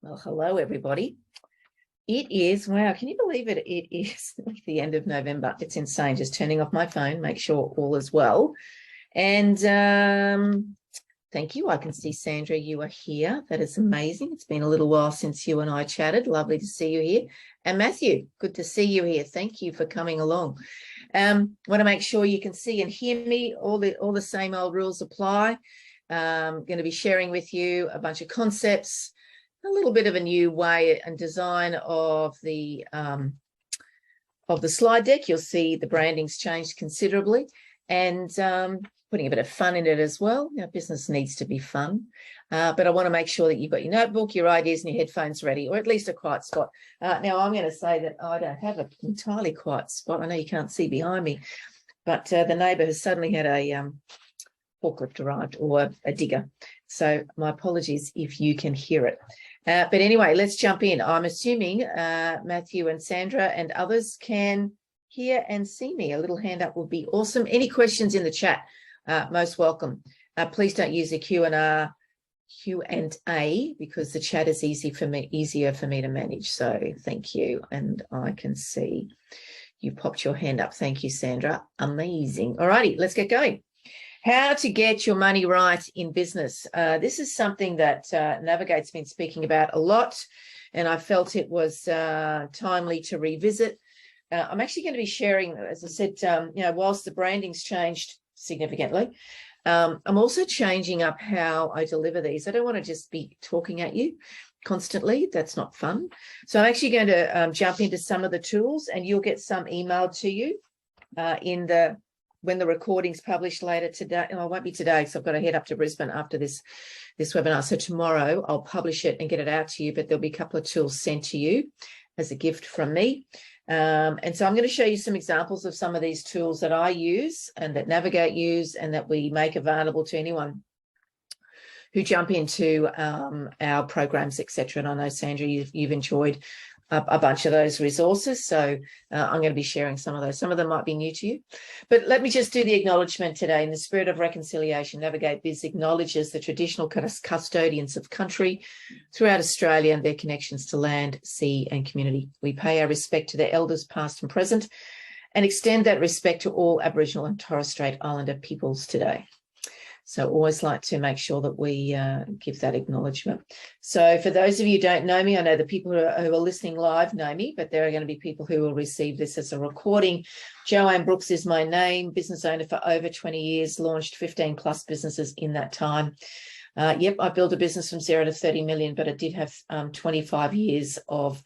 Well, hello, everybody. It is, wow, can you believe it? It is like the end of November. It's insane. Just turning off my phone, make sure all is well. And thank you. I can see, Sandra, you are here. That is amazing. It's been a little while since you and I chatted. Lovely to see you here. And Matthew, good to see you here. Thank you for coming along. Want to make sure you can see and hear me. All the same old rules apply. Going to be sharing with you a bunch of concepts, a little bit of a new way and design of the slide deck. You'll see the branding's changed considerably, and putting a bit of fun in it as well. You know, business needs to be fun, but I want to make sure that you've got your notebook, your ideas, and your headphones ready, or at least a quiet spot. Now, I'm going to say that I don't have an entirely quiet spot. I know you can't see behind me, but the neighbour has suddenly had a forklift arrived, or a digger. So my apologies if you can hear it. But anyway, let's jump in. I'm assuming Matthew and Sandra and others can hear and see me. A little hand up would be awesome. Any questions in the chat? Most welcome. Please don't use the Q&A because the chat is easier for me to manage. So thank you. And I can see you popped your hand up. Thank you, Sandra. Amazing. All righty, let's get going. How to get your money right in business. This is something that Navigate's been speaking about a lot, and I felt it was timely to revisit. I'm actually going to be sharing, as I said, whilst the branding's changed significantly, I'm also changing up how I deliver these. I don't want to just be talking at you constantly. That's not fun. So I'm actually going to jump into some of the tools, and you'll get some emailed to you when the recording's published later today. And it won't be today, so I've got to head up to Brisbane after this webinar. So tomorrow I'll publish it and get it out to you, but there'll be a couple of tools sent to you as a gift from me. And so I'm going to show you some examples of some of these tools that I use and that Navigate use and that we make available to anyone who jump into our programs, etc. And I know, Sandra, you've enjoyed a bunch of those resources. So I'm going to be sharing some of those. Some of them might be new to you. But let me just do the acknowledgement today. In the spirit of reconciliation, Navigate Biz acknowledges the traditional custodians of country throughout Australia and their connections to land, sea and community. We pay our respect to their elders past and present and extend that respect to all Aboriginal and Torres Strait Islander peoples today. So always like to make sure that we give that acknowledgement. So for those of you who don't know me, I know the people who are listening live know me, but there are going to be people who will receive this as a recording. Joanne Brooks is my name, business owner for over 20 years, launched 15 plus businesses in that time. Yep, I built a business from 0 to 30 million, but I did have 25 years of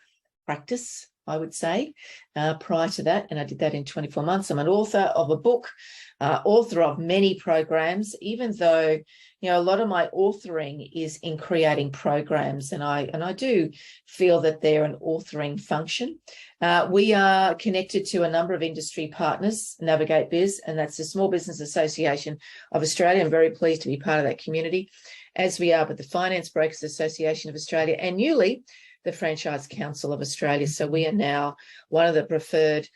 practice, I would say, prior to that. And I did that in 24 months. I'm an author of a book, author of many programs, even though, a lot of my authoring is in creating programs. And I do feel that they're an authoring function. We are connected to a number of industry partners, Navigate Biz, and that's the Small Business Association of Australia. I'm very pleased to be part of that community, as we are with the Finance Brokers Association of Australia and newly the Franchise Council of Australia. So we are now one of the preferred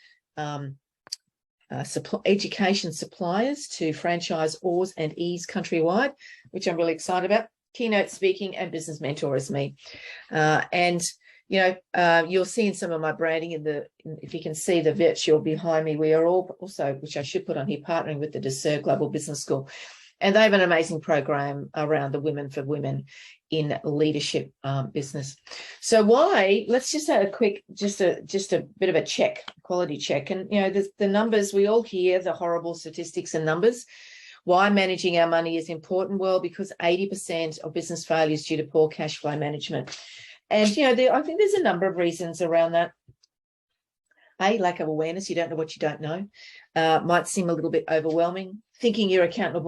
education suppliers to franchisors and ease countrywide, which I'm really excited about. Keynote speaking and business mentor is me. You'll see in some of my branding if you can see the virtual behind me, we are all also, which I should put on here, partnering with the DeSer Global Business School. And they have an amazing program around the Women for Women in Leadership business. So let's just have a quick, just a bit of a quality check. And, the numbers, we all hear the horrible statistics and numbers. Why managing our money is important? Well, because 80% of business failure is due to poor cash flow management. And, I think there's a number of reasons around that. Lack of awareness. You don't know what you don't know. Might seem a little bit overwhelming. Thinking your accountant or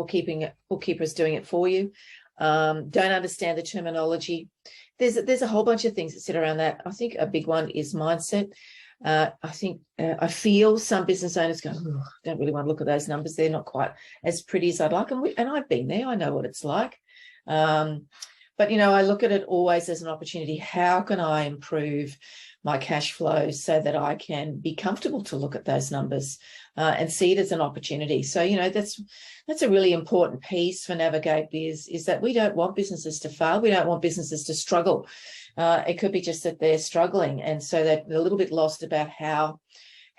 bookkeeper is doing it for you. Don't understand the terminology. There's a whole bunch of things that sit around that. I think a big one is mindset. I feel some business owners go, don't really want to look at those numbers. They're not quite as pretty as I'd like. And I've been there. I know what it's like. But, you know, I look at it always as an opportunity. How can I improve my cash flow so that I can be comfortable to look at those numbers and see it as an opportunity? So, you know, that's a really important piece for Navigate Biz, is that we don't want businesses to fail. We don't want businesses to struggle. It could be just that they're struggling, and so they're a little bit lost about how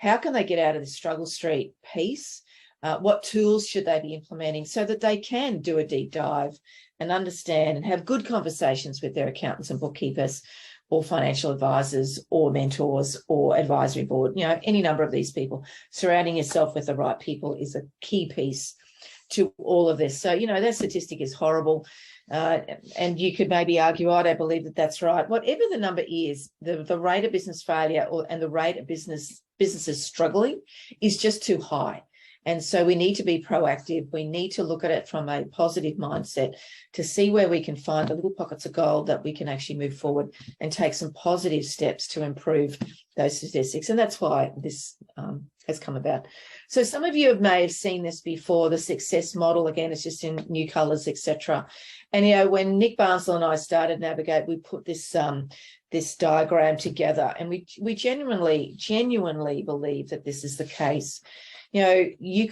can they get out of the struggle street piece. What tools should they be implementing so that they can do a deep dive and understand and have good conversations with their accountants and bookkeepers or financial advisors or mentors or advisory board, you know, any number of these people. Surrounding yourself with the right people is a key piece to all of this. So, you know, that statistic is horrible. And you could maybe argue, I don't believe that that's right. Whatever the number is, the rate of business failure and the rate of businesses struggling is just too high. And so we need to be proactive. We need to look at it from a positive mindset to see where we can find the little pockets of gold that we can actually move forward and take some positive steps to improve those statistics. And that's why this has come about. So some of you may have seen this before, the success model. Again, it's just in new colours, etc. And, you know, when Nick Barnsley and I started Navigate, we put this this diagram together, and we genuinely believe that this is the case. You know, you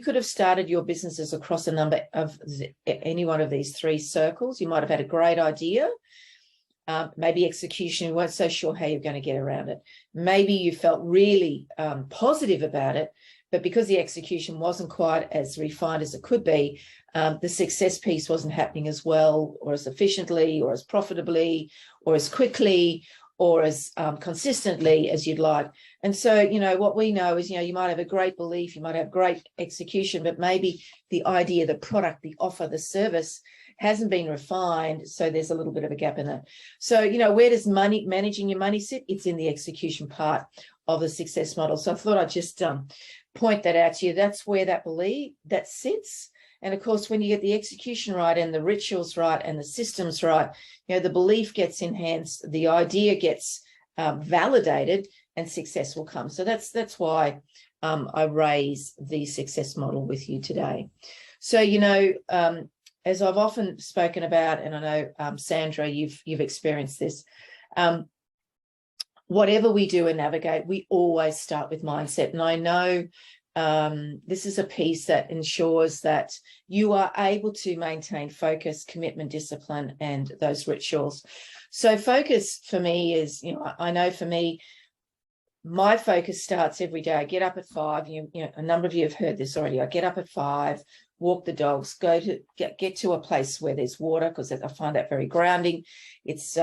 could have started your businesses across a number of any one of these three circles. You might have had a great idea, maybe execution, you weren't so sure how you're going to get around it. Maybe you felt really positive about it, but because the execution wasn't quite as refined as it could be, the success piece wasn't happening as well or as efficiently or as profitably or as quickly or as consistently as you'd like. And so, you know, what we know is, you know, you might have a great belief, you might have great execution, but maybe the idea, the product, the offer, the service hasn't been refined. So there's a little bit of a gap in that. So, you know, where does managing your money sit? It's in the execution part of the success model. So I thought I'd just point that out to you. That's where that sits. And of course, when you get the execution right and the rituals right and the systems right, you know, the belief gets enhanced, the idea gets validated, and success will come. So that's why I raise the success model with you today. So, you know, as I've often spoken about, and I know, Sandra, you've experienced this, whatever we do and Navigate, we always start with mindset. And I know this is a piece that ensures that you are able to maintain focus, commitment, discipline, and those rituals. So focus for me is, you know, I know for me, my focus starts every day. I get up at 5. You know, a number of you have heard this already. I get up at 5, walk the dogs, go to get to a place where there's water, because I find that very grounding. It's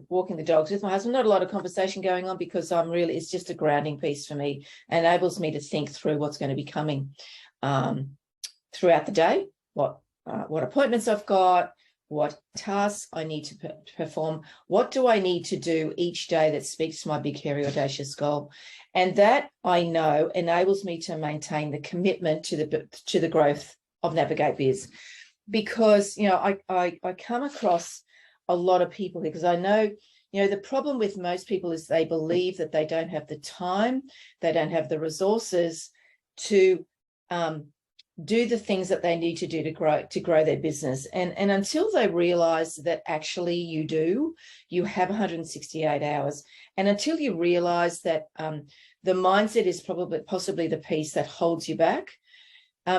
walking the dogs with my husband. Not a lot of conversation going on, because it's just a grounding piece for me. Enables me to think through what's going to be coming throughout the day, what appointments I've got, what tasks I need to perform, what do I need to do each day that speaks to my big, hairy, audacious goal. And that, I know, enables me to maintain the commitment to the growth of Navigate Biz. Because, you know, I come across a lot of people, because I know, you know, the problem with most people is they believe that they don't have the time, they don't have the resources to do the things that they need to do to grow their business. And until they realize that actually you have 168 hours, and until you realize that the mindset is possibly the piece that holds you back,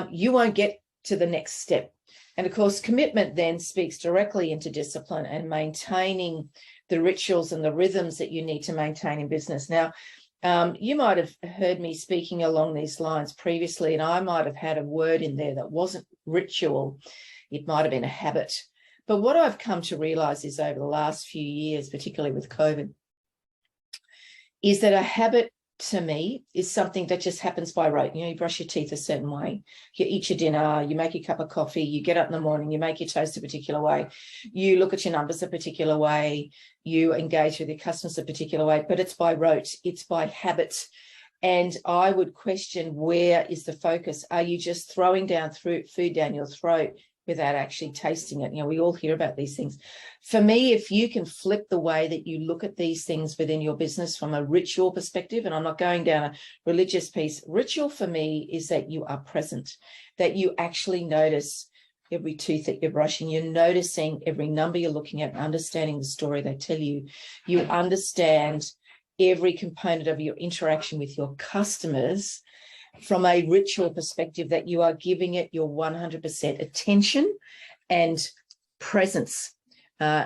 you won't get to the next step. And of course, commitment then speaks directly into discipline and maintaining the rituals and the rhythms that you need to maintain in business. Now, you might have heard me speaking along these lines previously, and I might have had a word in there that wasn't ritual. It might have been a habit. But what I've come to realize is, over the last few years, particularly with COVID, is that a habit to me is something that just happens by rote. You know, you brush your teeth a certain way, you eat your dinner, you make your cup of coffee, you get up in the morning, you make your toast a particular way, you look at your numbers a particular way, you engage with your customers a particular way, but it's by rote, it's by habit. And I would question, where is the focus? Are you just throwing down food down your throat without actually tasting it? You know, we all hear about these things. For me, if you can flip the way that you look at these things within your business from a ritual perspective, and I'm not going down a religious piece, ritual for me is that you are present, that you actually notice every tooth that you're brushing. You're noticing every number you're looking at, understanding the story they tell you. You understand every component of your interaction with your customers from a ritual perspective, that you are giving it your 100% attention and presence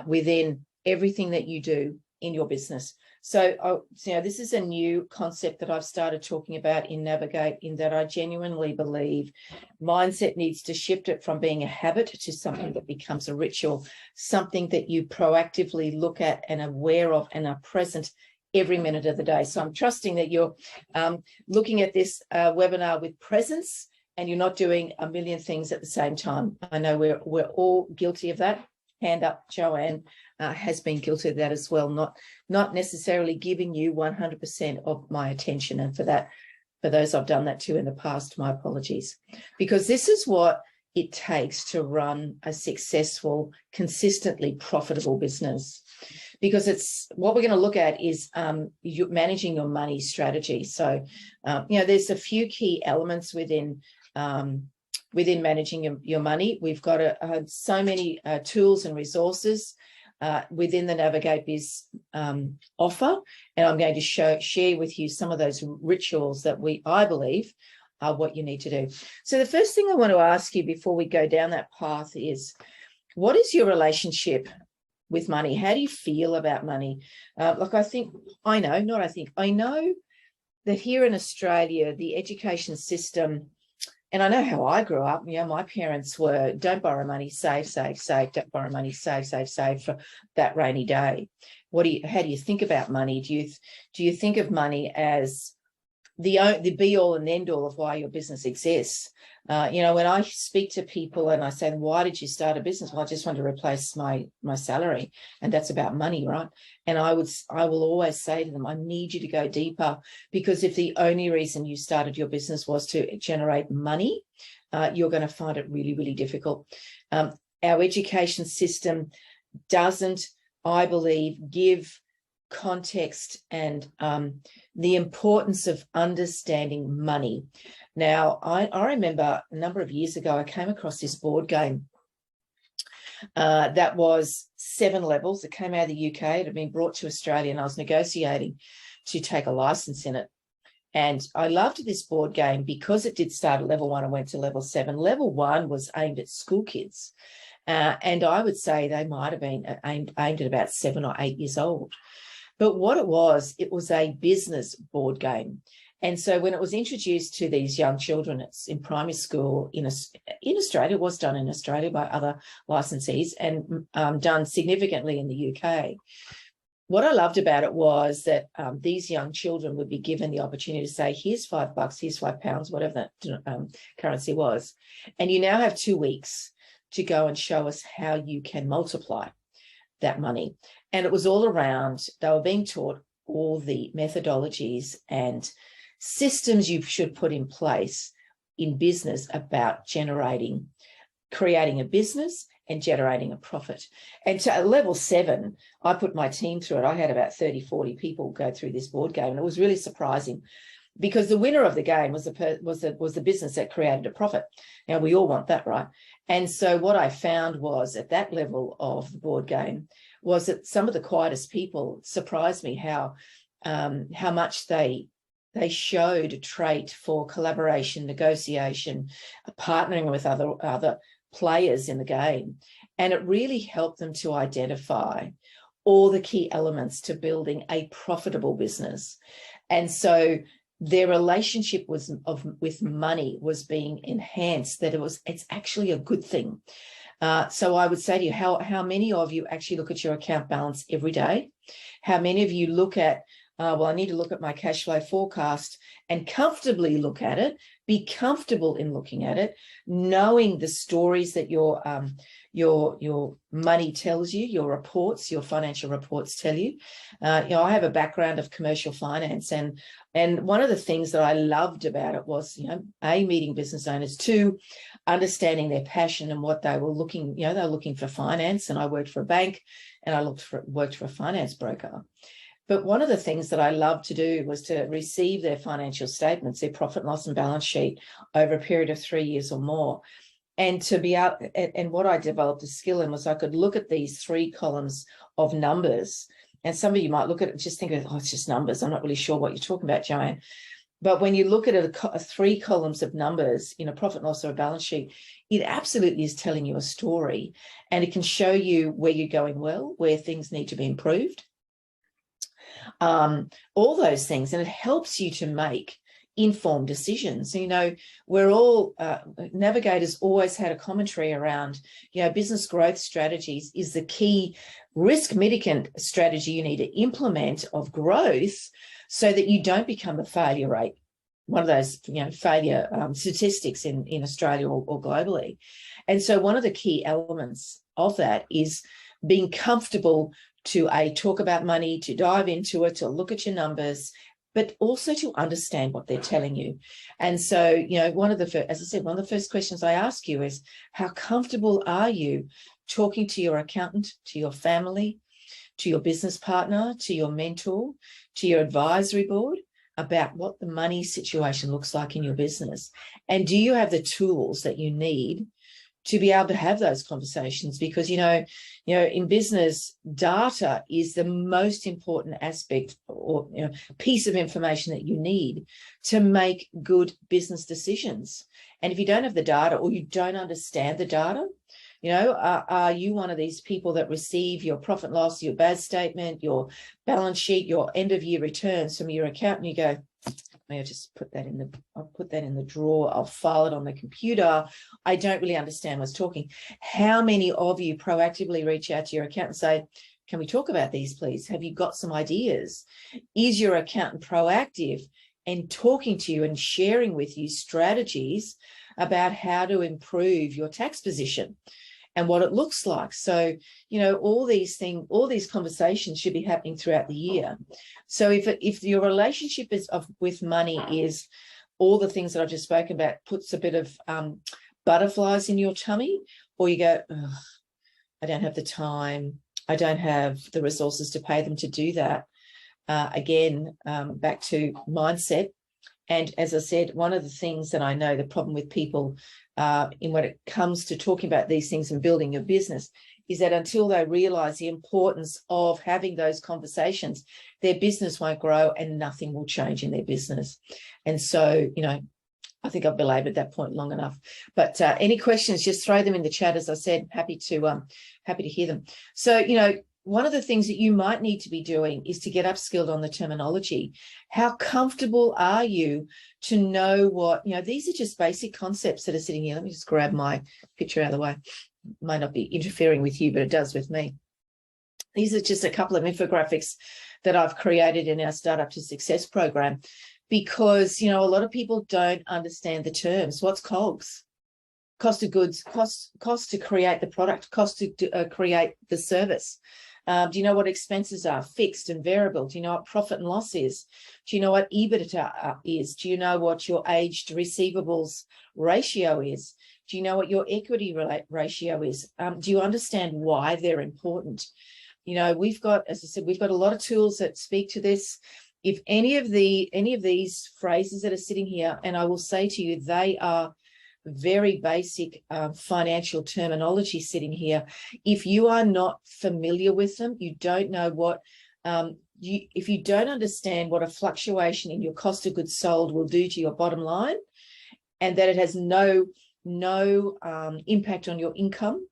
within everything that you do in your business. So, this is a new concept that I've started talking about in Navigate, in that I genuinely believe mindset needs to shift it from being a habit to something that becomes a ritual, something that you proactively look at and aware of and are present every minute of the day. So I'm trusting that you're looking at this webinar with presence, and you're not doing a million things at the same time. I know we're all guilty of that. Hand up, Joanne has been guilty of that as well, not necessarily giving you 100% of my attention. And for that, for those I've done that to in the past, my apologies. Because this is what it takes to run a successful, consistently profitable business. Because it's what we're going to look at is managing your money strategy. So, there's a few key elements within managing your money. We've got so many tools and resources within the Navigate Biz offer, and I'm going to share with you some of those rituals that I believe are what you need to do. So the first thing I want to ask you before we go down that path is, what is your relationship with money? How do you feel about money? I know that here in Australia, the education system, and I know how I grew up, my parents were, don't borrow money, save, don't borrow money, save for that rainy day. How do you think about money? Do you think of money as the be all and end all of why your business exists? When I speak to people and I say, why did you start a business? Well, I just want to replace my salary, and that's about money, right? And I will always say to them, I need you to go deeper, because if the only reason you started your business was to generate money, you're going to find it really, really difficult. Our education system doesn't, I believe, give context and the importance of understanding money. Now, I remember a number of years ago, I came across this board game that was 7 levels. It came out of the UK. It had been brought to Australia, and I was negotiating to take a license in it. And I loved this board game because it did start at level 1 and went to level 7. Level 1 was aimed at school kids. And I would say they might have been aimed at about 7 or 8 years old. But what it was a business board game. And so when it was introduced to these young children, it's in primary school in Australia, it was done in Australia by other licensees and done significantly in the UK. What I loved about it was that these young children would be given the opportunity to say, here's $5, here's £5, whatever that currency was. And you now have 2 weeks to go and show us how you can multiply that money. And it was all around, they were being taught all the methodologies and systems you should put in place in business about creating a business and generating a profit. And so at level 7, I put my team through it. I had about 30, 40 people go through this board game, and it was really surprising, because the winner of the game was the business that created a profit. Now, we all want that, right? And so what I found was, at that level of the board game, was that some of the quietest people surprised me how much they showed a trait for collaboration, negotiation, partnering with other players in the game. And it really helped them to identify all the key elements to building a profitable business. And so their relationship with money was being enhanced, that it's actually a good thing. So I would say to you, how many of you actually look at your account balance every day? How many of you look at, I need to look at my cash flow forecast and comfortably look at it, be comfortable in looking at it, knowing the stories that your money tells you, your financial reports tell you. I have a background of commercial finance, and one of the things that I loved about it was, meeting business owners, 2, understanding their passion and what they were looking, they were looking for finance, and I worked for a bank and I worked for a finance broker. But one of the things that I loved to do was to receive their financial statements, their profit and loss and balance sheet over a period of 3 years or more, And to be out, and what I developed a skill in was I could look at these 3 columns of numbers. And some of you might look at it, just think of, oh, it's just numbers. I'm not really sure what you're talking about, Joanne. But when you look at a 3 columns of numbers in a profit and loss or a balance sheet, it absolutely is telling you a story, and it can show you where you're going well, where things need to be improved, all those things. And it helps you to make informed decisions. You know, we're all navigators always had a commentary around, you know, business growth strategies is the key risk mitigant strategy you need to implement of growth so that you don't become a failure rate, one of those, you know, failure statistics in Australia or globally. And so one of the key elements of that is being comfortable to talk about money, to dive into it, to look at your numbers, but also to understand what they're telling you. And so, you know, as I said, one of the first questions I ask you is, how comfortable are you talking to your accountant, to your family, to your business partner, to your mentor, to your advisory board about what the money situation looks like in your business? And do you have the tools that you need to be able to have those conversations? Because, you know, in business, data is the most important aspect or, you know, piece of information that you need to make good business decisions. And if you don't have the data, or you don't understand the data, you know, are you one of these people that receive your profit and loss, your BAS statement, your balance sheet, your end of year returns from your accountant, you go, may I just I'll put that in the drawer, I'll file it on the computer, I don't really understand what's talking. How many of you proactively reach out to your accountant and say, can we talk about these, please? Have you got some ideas? Is your accountant proactive and talking to you and sharing with you strategies about how to improve your tax position and what it looks like? So, you know, all these conversations should be happening throughout the year. So if your relationship with money is all the things that I've just spoken about, puts a bit of butterflies in your tummy, or you go, oh, I don't have the time, I don't have the resources to pay them to do that. Again, back to mindset. And as I said, one of the things that I know, the problem with people in when it comes to talking about these things and building a business, is that until they realize the importance of having those conversations, their business won't grow and nothing will change in their business. And so, you know, I think I've belabored that point long enough. But any questions, just throw them in the chat. As I said, happy to hear them. So, you know, one of the things that you might need to be doing is to get upskilled on the terminology. How comfortable are you to know what, you know, these are just basic concepts that are sitting here. Let me just grab my picture out of the way. It might not be interfering with you, but it does with me. These are just a couple of infographics that I've created in our Startup to Success program, because, you know, a lot of people don't understand the terms. What's COGS? Cost of goods, cost to create the product, cost to create the service. Do you know what expenses are, fixed and variable? Do you know what profit and loss is? Do you know what EBITDA is? Do you know what your aged receivables ratio is? Do you know what your equity ratio is? Do you understand why they're important? You know, we've got, as I said, we've got a lot of tools that speak to this. If any of these phrases that are sitting here, and I will say to you, they are very basic financial terminology sitting here. If you are not familiar with them, you don't know what, if you don't understand what a fluctuation in your cost of goods sold will do to your bottom line, and that it has no impact on your income,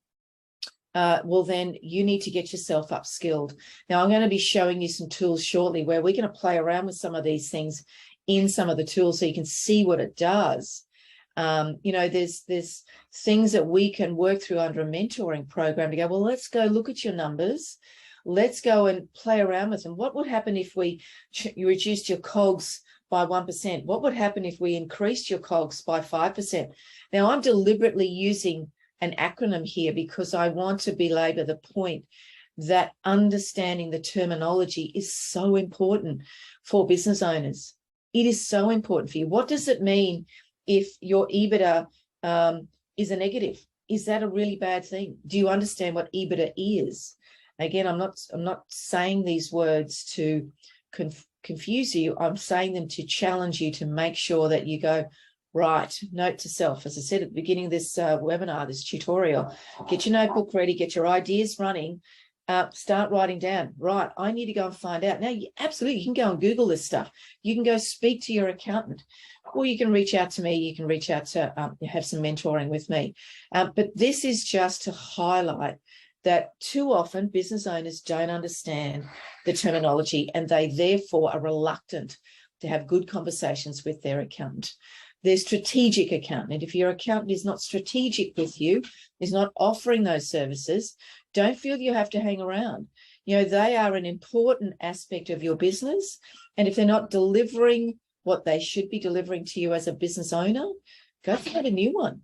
well, then you need to get yourself upskilled. Now, I'm going to be showing you some tools shortly where we're going to play around with some of these things in some of the tools so you can see what it does. You know, there's things that we can work through under a mentoring program to go, well, let's go look at your numbers. Let's go and play around with them. What would happen if you reduced your COGS by 1%? What would happen if we increased your COGS by 5%? Now, I'm deliberately using an acronym here because I want to belabor the point that understanding the terminology is so important for business owners. It is so important for you. What does it mean if your EBITDA is a negative? Is that a really bad thing? Do you understand what EBITDA is? Again, I'm not saying these words to confuse you. I'm saying them to challenge you to make sure that you go, Right, note to self, as I said at the beginning of this webinar, this tutorial, get your notebook ready, get your ideas running, start writing down. Right, I need to go and find out. Now, absolutely, you can go and Google this stuff. You can go speak to your accountant, or you can reach out to me. You can reach out to have some mentoring with me. But this is just to highlight that too often business owners don't understand the terminology, and they therefore are reluctant to have good conversations with their accountant. Their strategic accountant. If your accountant is not strategic with you, is not offering those services, don't feel you have to hang around. You know, they are an important aspect of your business. And if they're not delivering what they should be delivering to you as a business owner, go find a new one.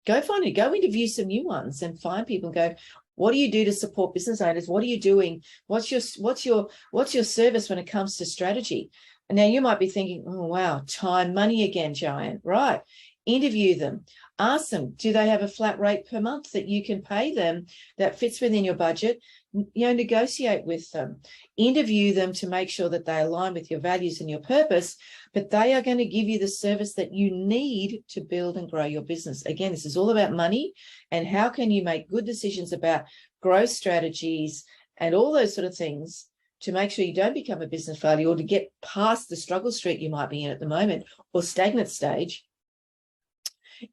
Go find it. Go interview some new ones and find people and go, what do you do to support business owners? What are you doing? What's your service when it comes to strategy? And now you might be thinking, oh, wow, time, money again, Joanne. Right. Interview them. Ask them, do they have a flat rate per month that you can pay them that fits within your budget? You know, negotiate with them. Interview them to make sure that they align with your values and your purpose, but they are going to give you the service that you need to build and grow your business. Again, this is all about money and how can you make good decisions about growth strategies and all those sort of things to make sure you don't become a business failure or to get past the struggle street you might be in at the moment or stagnant stage.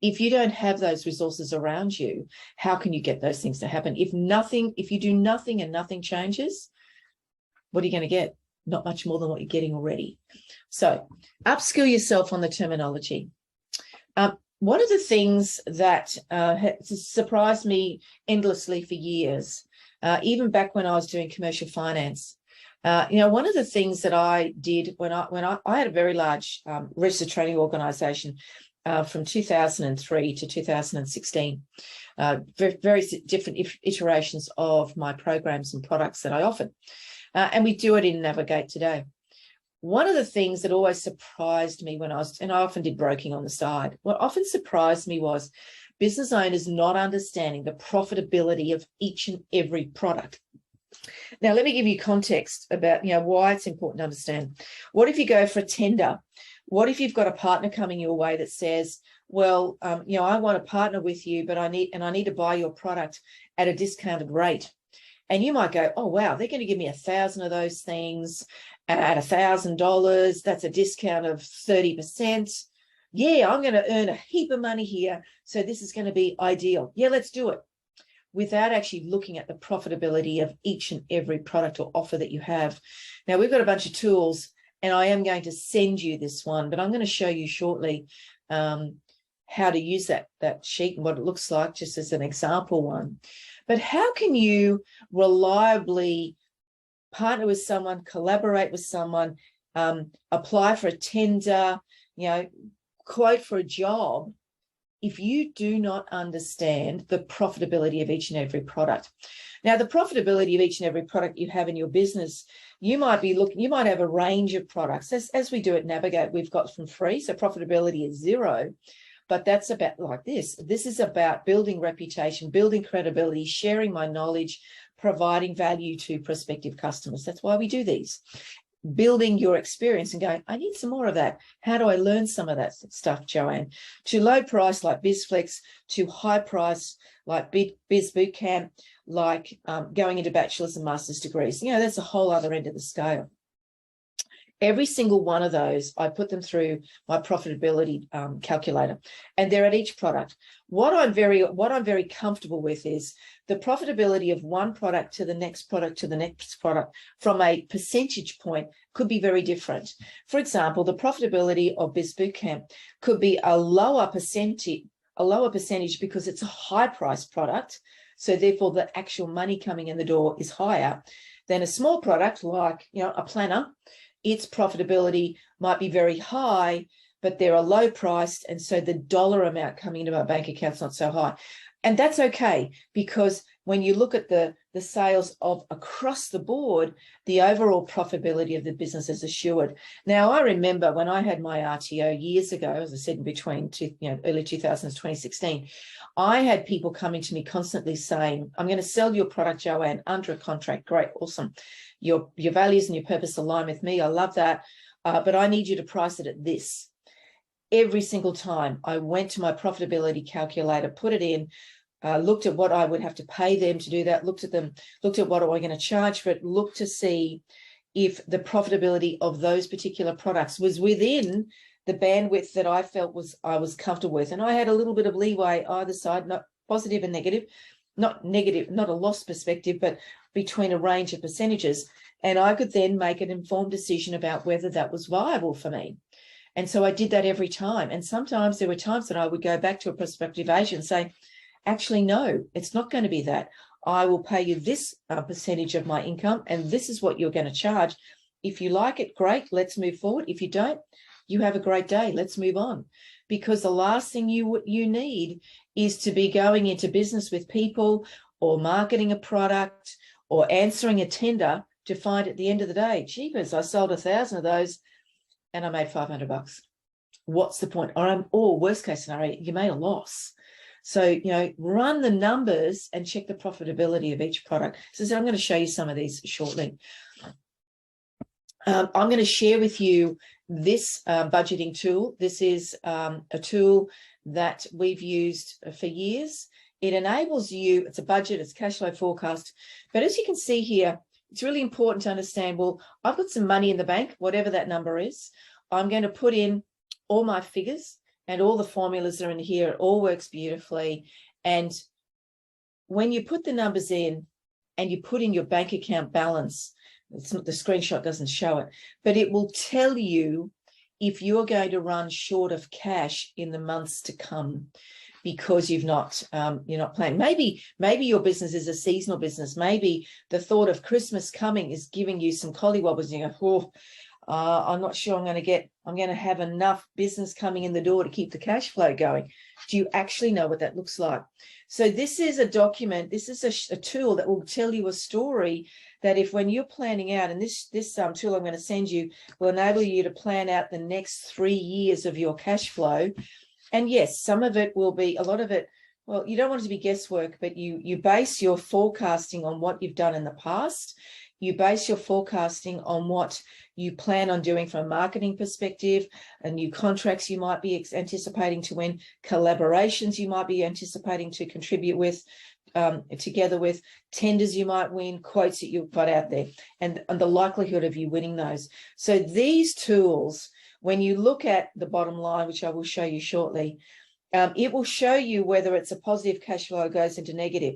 If you don't have those resources around you, how can you get those things to happen? If you do nothing and nothing changes, what are you going to get? Not much more than what you're getting already. So upskill yourself on the terminology. One of the things that has surprised me endlessly for years, even back when I was doing commercial finance, one of the things that I did when I had a very large registered training organisation from 2003 to 2016, very different iterations of my programs and products that I offered. And we do it in Navigate today. One of the things that always surprised me when I often did broking on the side, what often surprised me was business owners not understanding the profitability of each and every product. Now, let me give you context about why it's important to understand. What if you go for a tender? What if you've got a partner coming your way that says, well, I want to partner with you, but I need to buy your product at a discounted rate. And you might go, oh, wow, they're going to give me 1,000 of those things at $1,000. That's a discount of 30%. Yeah, I'm going to earn a heap of money here. So this is going to be ideal. Yeah, let's do it. Without actually looking at the profitability of each and every product or offer that you have. Now, we've got a bunch of tools, and I am going to send you this one, but I'm going to show you shortly how to use that sheet and what it looks like, just as an example one. But how can you reliably partner with someone, collaborate with someone, apply for a tender, quote for a job, if you do not understand the profitability of each and every product? Now, the profitability of each and every product you have in your business, you might have a range of products. As we do at Navigate, we've got from free, so profitability is 0. But that's about like this. This is about building reputation, building credibility, sharing my knowledge, providing value to prospective customers. That's why we do these. Building your experience and going, I need some more of that. How do I learn some of that stuff, Joanne? To low price like BizFlex, to high price like Biz Bootcamp, like going into bachelor's and master's degrees. That's a whole other end of the scale. Every single one of those, I put them through my profitability calculator, and they're at each product. What I'm very comfortable with is the profitability of one product to the next product to the next product from a percentage point could be very different. For example, the profitability of Biz Bootcamp could be a lower percentage because it's a high price product. So therefore the actual money coming in the door is higher than a small product like, a planner. Its profitability might be very high, but they're a low priced. And so the dollar amount coming into our bank account's not so high. And that's okay, because when you look at the sales of across the board, the overall profitability of the business is assured. Now, I remember when I had my RTO years ago, as I said, in between early 2000s, 2016, I had people coming to me constantly saying, I'm going to sell your product, Joanne, under a contract. Great, awesome. Your values and your purpose align with me. I love that. But I need you to price it at this. every single time I went to my profitability calculator, put it in, looked at what I would have to pay them to do that, looked at what am I going to charge for it, looked to see if the profitability of those particular products was within the bandwidth that I felt I was comfortable with. And I had a little bit of leeway either side, not positive and negative, not a loss perspective, but between a range of percentages. And I could then make an informed decision about whether that was viable for me. And so I did that every time. And sometimes there were times that I would go back to a prospective agent and say, actually, no, it's not going to be that. I will pay you this percentage of my income, and this is what you're going to charge. If you like it, great, let's move forward. If you don't, you have a great day, let's move on. Because the last thing you need is to be going into business with people or marketing a product or answering a tender to find at the end of the day, jeepers, I sold 1,000 of those and I made $500. What's the point? Or worst case scenario, you made a loss. So, run the numbers and check the profitability of each product. So I'm going to show you some of these shortly. I'm going to share with you this budgeting tool. This is a tool that we've used for years. It enables you, it's a budget, it's cash flow forecast. But as you can see here, it's really important to understand, well, I've got some money in the bank, whatever that number is. I'm going to put in all my figures and all the formulas are in here. It all works beautifully. And when you put the numbers in and you put in your bank account balance, it's not, the screenshot doesn't show it, but it will tell you if you're going to run short of cash in the months to come because you're not planning. Maybe your business is a seasonal business. Maybe the thought of Christmas coming is giving you some collywobbles and you go, I'm not sure I'm going to have enough business coming in the door to keep the cash flow going. Do you actually know what that looks like? So this is a document, this is a tool that will tell you a story that if when you're planning out, and this tool I'm going to send you will enable you to plan out the next 3 years of your cash flow. And yes, some of it will be, a lot of it, well, you don't want it to be guesswork, but you base your forecasting on what you've done in the past. You base your forecasting on what you plan on doing from a marketing perspective, and new contracts you might be anticipating to win, collaborations you might be anticipating to contribute with, together with, tenders you might win, quotes that you've got out there, and the likelihood of you winning those. So these tools, when you look at the bottom line, which I will show you shortly, it will show you whether it's a positive cash flow or goes into negative.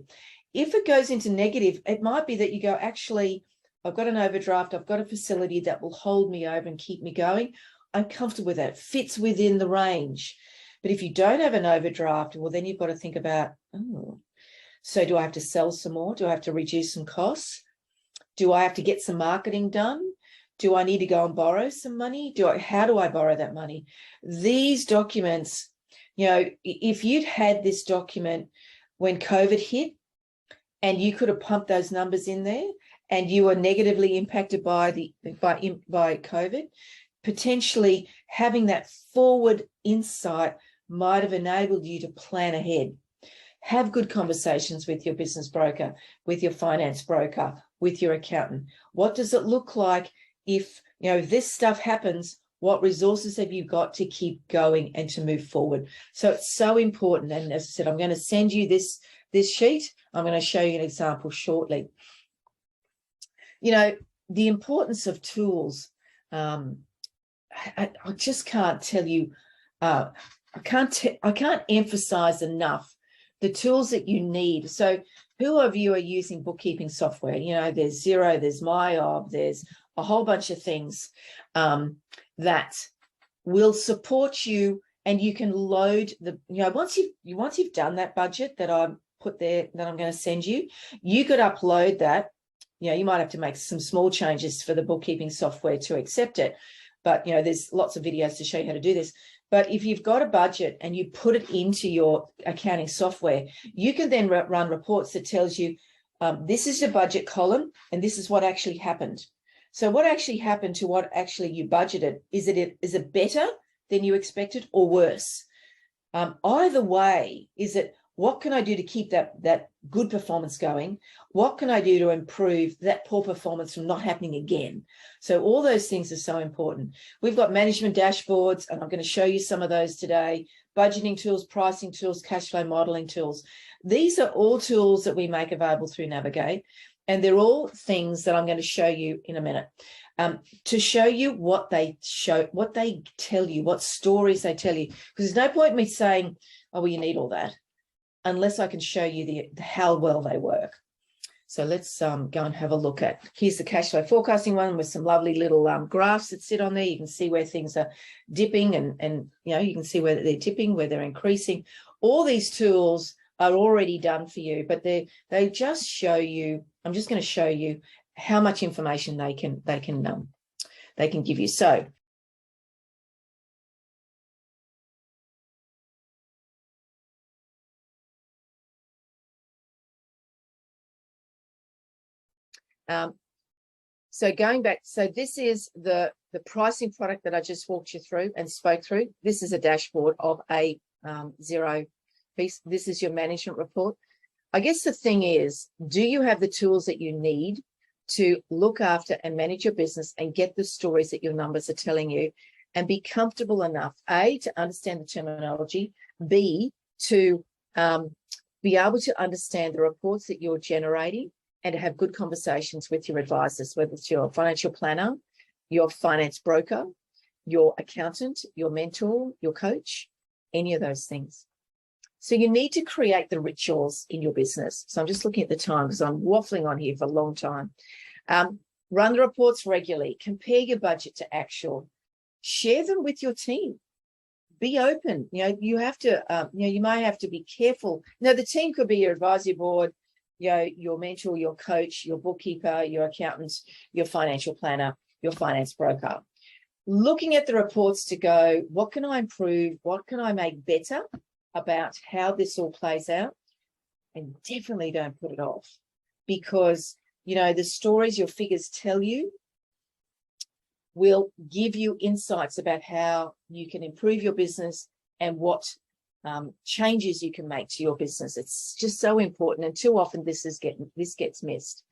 If it goes into negative, it might be that you go, actually, I've got an overdraft, I've got a facility that will hold me over and keep me going. I'm comfortable with that. It fits within the range. But if you don't have an overdraft, well, then you've got to think about, so do I have to sell some more? Do I have to reduce some costs? Do I have to get some marketing done? Do I need to go and borrow some money? How do I borrow that money? These documents, if you'd had this document when COVID hit and you could have pumped those numbers in there, and you were negatively impacted by COVID, potentially having that forward insight might have enabled you to plan ahead. Have good conversations with your business broker, with your finance broker, with your accountant. What does it look like if this stuff happens? What resources have you got to keep going and to move forward? So it's so important. And as I said, I'm going to send you this sheet. I'm going to show you an example shortly. The importance of tools, I just can't tell you, I can't emphasize enough the tools that you need. So who of you are using bookkeeping software? There's Xero, there's MyOb, there's a whole bunch of things that will support you, and you can load once you've done that budget that I put there that I'm going to send you, you could upload that. You might have to make some small changes for the bookkeeping software to accept it. But, there's lots of videos to show you how to do this. But if you've got a budget and you put it into your accounting software, you can then run reports that tells you, this is your budget column and this is what actually happened. So what actually happened to what actually you budgeted? Is it better than you expected or worse? Either way, is it What can I do to keep that good performance going? What can I do to improve that poor performance from not happening again? So all those things are so important. We've got management dashboards, and I'm going to show you some of those today. Budgeting tools, pricing tools, cash flow modeling tools. These are all tools that we make available through Navigate, and they're all things that I'm going to show you in a minute. To show you what they tell you, what stories they tell you. Because there's no point in me saying, oh, well, you need all that, unless I can show you how well they work. So let's go and have a look at, here's the cash flow forecasting one with some lovely little graphs that sit on there. You can see where things are dipping and you can see where they're tipping, where they're increasing. All these tools are already done for you, but they just show you, I'm just going to show you how much information they can give you. So so going back, so this is the pricing product that I just walked you through and spoke through. This is a dashboard of a zero piece. This is your management report. I guess the thing is, do you have the tools that you need to look after and manage your business and get the stories that your numbers are telling you, and be comfortable enough, A, to understand the terminology, B, to be able to understand the reports that you're generating, and to have good conversations with your advisors, whether it's your financial planner, your finance broker, your accountant, your mentor, your coach, any of those things. So you need to create the rituals in your business. So I'm just looking at the time because I'm waffling on here for a long time. Run the reports regularly. Compare your budget to actual. Share them with your team. Be open. You have to, you might have to be careful. Now, the team could be your advisory board, your mentor, your coach, your bookkeeper, your accountant, your financial planner, your finance broker. Looking at the reports to go, what can I improve? What can I make better about how this all plays out? And definitely don't put it off, because, the stories your figures tell you will give you insights about how you can improve your business and what changes you can make to your business. It's just so important, and too often this gets missed.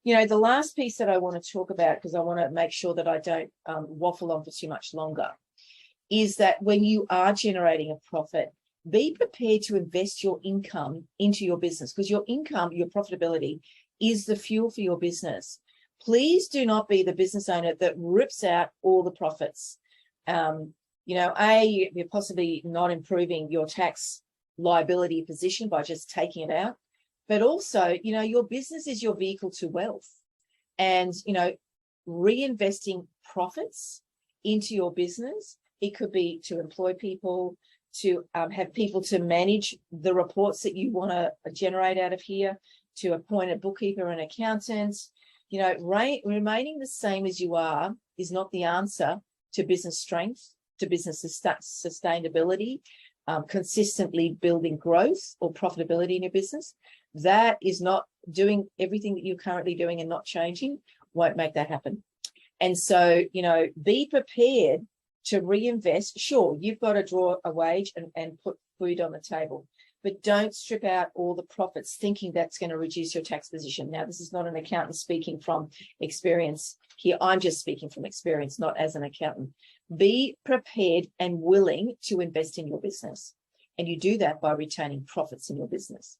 The last piece that I want to talk about, because I want to make sure that I don't waffle on for too much longer, is that when you are generating a profit, be prepared to invest your income into your business, because your income, your profitability, is the fuel for your business. Please do not be the business owner that rips out all the profits. You're possibly not improving your tax liability position by just taking it out, but also, your business is your vehicle to wealth, and, reinvesting profits into your business. It could be to employ people, to have people to manage the reports that you want to generate out of here, to appoint a bookkeeper and accountant. Remaining the same as you are is not the answer to business strength, to business sustainability, consistently building growth or profitability in your business. That is not doing everything that you're currently doing and not changing, won't make that happen. And so, be prepared to reinvest. Sure, you've got to draw a wage and put food on the table, but don't strip out all the profits thinking that's going to reduce your tax position. Now, this is not an accountant speaking from experience here. I'm just speaking from experience, not as an accountant. Be prepared and willing to invest in your business. And you do that by retaining profits in your business.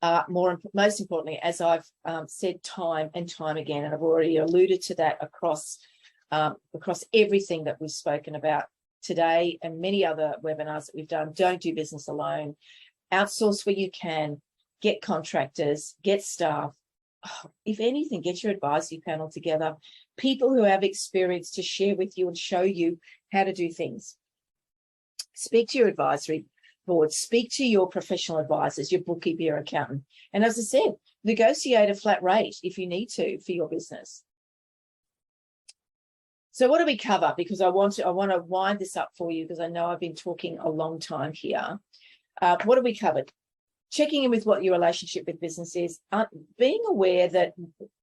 Most importantly, as I've said time and time again, and I've already alluded to that across everything that we've spoken about today and many other webinars that we've done, don't do business alone. Outsource where you can, get contractors, get staff. If anything, get your advisory panel together, people who have experience to share with you and show you how to do things. Speak to your advisory board, speak to your professional advisors, your bookkeeper, your accountant. And as I said, negotiate a flat rate if you need to for your business. So what do we cover? Because I want to wind this up for you, because I know I've been talking a long time here. What have we covered? Checking in with what your relationship with business is, being aware that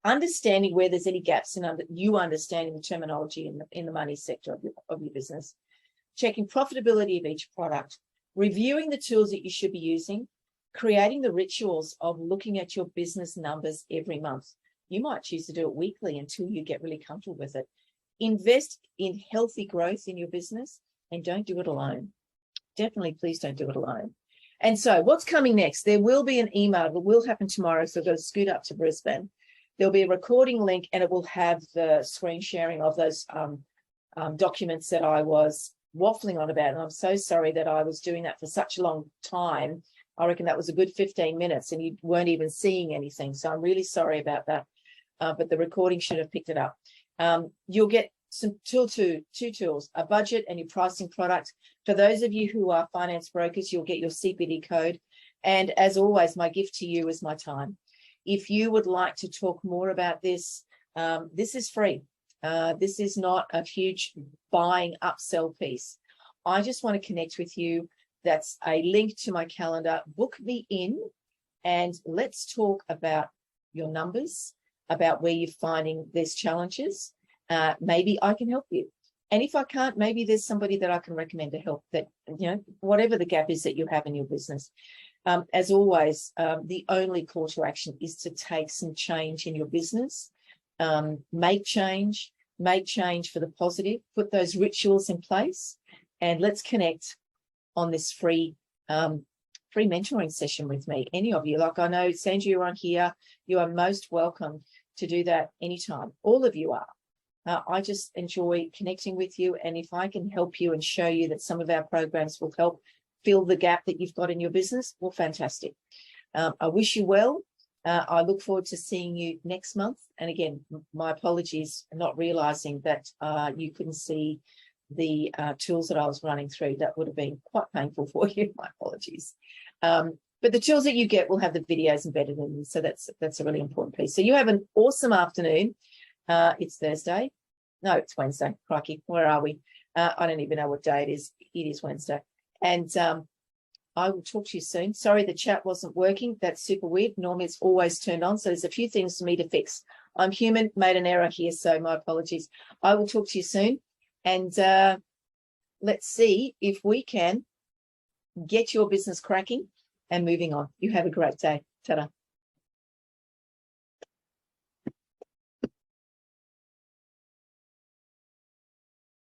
understanding where there's any gaps in you understanding the terminology in the money sector of your business, checking profitability of each product, reviewing the tools that you should be using, creating the rituals of looking at your business numbers every month. You might choose to do it weekly until you get really comfortable with it. Invest in healthy growth in your business and don't do it alone. Definitely, please don't do it alone. And so what's coming next? There will be an email. It will happen tomorrow, so I've got to scoot up to Brisbane. There'll be a recording link and it will have the screen sharing of those documents that I was waffling on about. And I'm so sorry that I was doing that for such a long time. I reckon that was a good 15 minutes and you weren't even seeing anything. So I'm really sorry about that. But the recording should have picked it up. You'll get two tools, a budget and your pricing product. For those of you who are finance brokers, you'll get your CPD code. And as always, my gift to you is my time. If you would like to talk more about this, this is free. This is not a huge buying upsell piece. I just want to connect with you. That's a link to my calendar. Book me in and let's talk about your numbers, about where you're finding there's challenges. Maybe I can help you. And if I can't, maybe there's somebody that I can recommend to help that, you know, whatever the gap is that you have in your business. As always, the only call to action is to take some change in your business, make change for the positive, put those rituals in place, and let's connect on this free mentoring session with me. Any of you, like I know, Sandra, you're on here. You are most welcome to do that anytime. All of you are. I just enjoy connecting with you. And if I can help you and show you that some of our programs will help fill the gap that you've got in your business, well, fantastic. I wish you well. I look forward to seeing you next month. And again, my apologies for not realizing that you couldn't see the tools that I was running through. That would have been quite painful for you. My apologies. But the tools that you get will have the videos embedded in them. So that's a really important piece. So you have an awesome afternoon. It's Thursday. No, it's Wednesday. Crikey, where are we? I don't even know what day it is. It is Wednesday. And I will talk to you soon. Sorry, the chat wasn't working. That's super weird. Normally it's always turned on. So there's a few things for me to fix. I'm human, made an error here. So my apologies. I will talk to you soon. And let's see if we can get your business cracking and moving on. You have a great day. Ta-da.